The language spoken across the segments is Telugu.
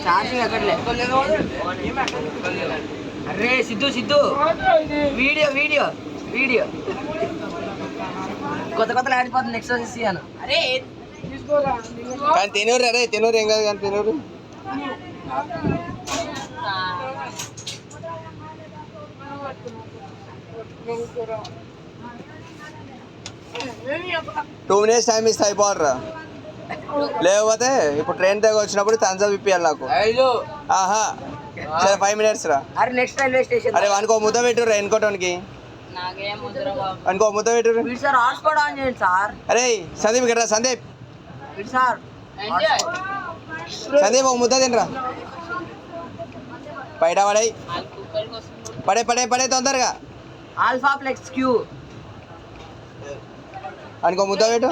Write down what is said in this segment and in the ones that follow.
ఛార్జింగ్ ఎక్కడలే. అరే సిద్ధు వీడియో వీడియో వీడియో కొత్త ఆడిపోతుంది. నెక్స్ట్ వచ్చేసి అను. అరే కానీ తినూరు అరే తినూరు ఏం కాదు కానీ తినూరు. టూ మినిట్స్ టైం ఇస్తే అయిపోరా. లేకపోతే ఇప్పుడు ట్రైన్ దగ్గర వచ్చినప్పుడు థమ్స్అప్ ఇప్పియాలి నాకు. ఆహా సరే 5 minutes రా. అరే నెక్స్ట్ రైల్వే స్టేషన్. అరే వానికి ముద్ద పెట్టుర్రా ఎన్నుకోవటానికి. అనుకో ముద్ద పెట్టుర్రు. సార్ హాట్స్పాట్ ఆన్ చేయండి సార్. అరే సందీప్ ఇక్కడ సందీప్ సార్ సందీప్ ఒక ముద్ద తినరా. బయట పడే తొందరగా. ఆల్ఫా ప్లస్ క్యూ అనుకో ముద్ద పెట్టు.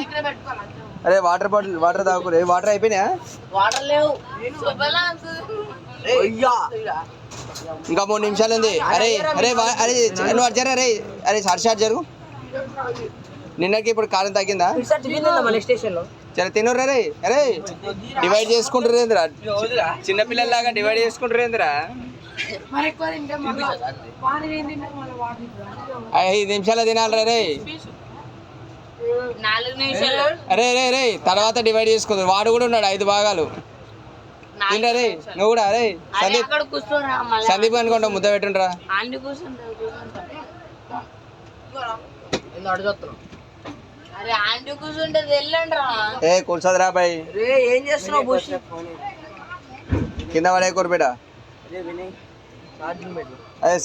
అరే వాటర్ బాటిల్ వాటర్ తాగురే. వాటర్ అయిపోయినా వాటర్ లేవు ఇంకా 3 నిమిషాలు ఉంది. అరే అరే అరే నువ్వు అర్జరా. అరే అరే షార్ట్ జరుగు. నిన్నకి ఇప్పుడు కాలం తగ్గిందా? సరే తినరు. అరే అరే డివైడ్ చేసుకుంటారు ఏందిరా చిన్నపిల్లల్లాగా డివైడ్ చేసుకుంటారు ఏందిరా. 5 నిమిషాలు తినాలి రే. అరే రే రే తర్వాత డివైడ్ చేసుకుంటారు. వాడు కూడా ఉన్నాడు 5 భాగాలు. తింటరే నువ్వు కూడా. అరే సందీప్ అనుకుంటా ముద్ద పెట్టుండ్రా. ఏ కూర్చోదురా బాయ్. ఏం చేస్తున్నావు? కింద పడే కూరబిడ్డ. అదే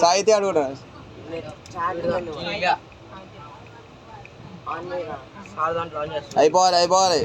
సాహితీ అడుగురా. అయిపోవాలి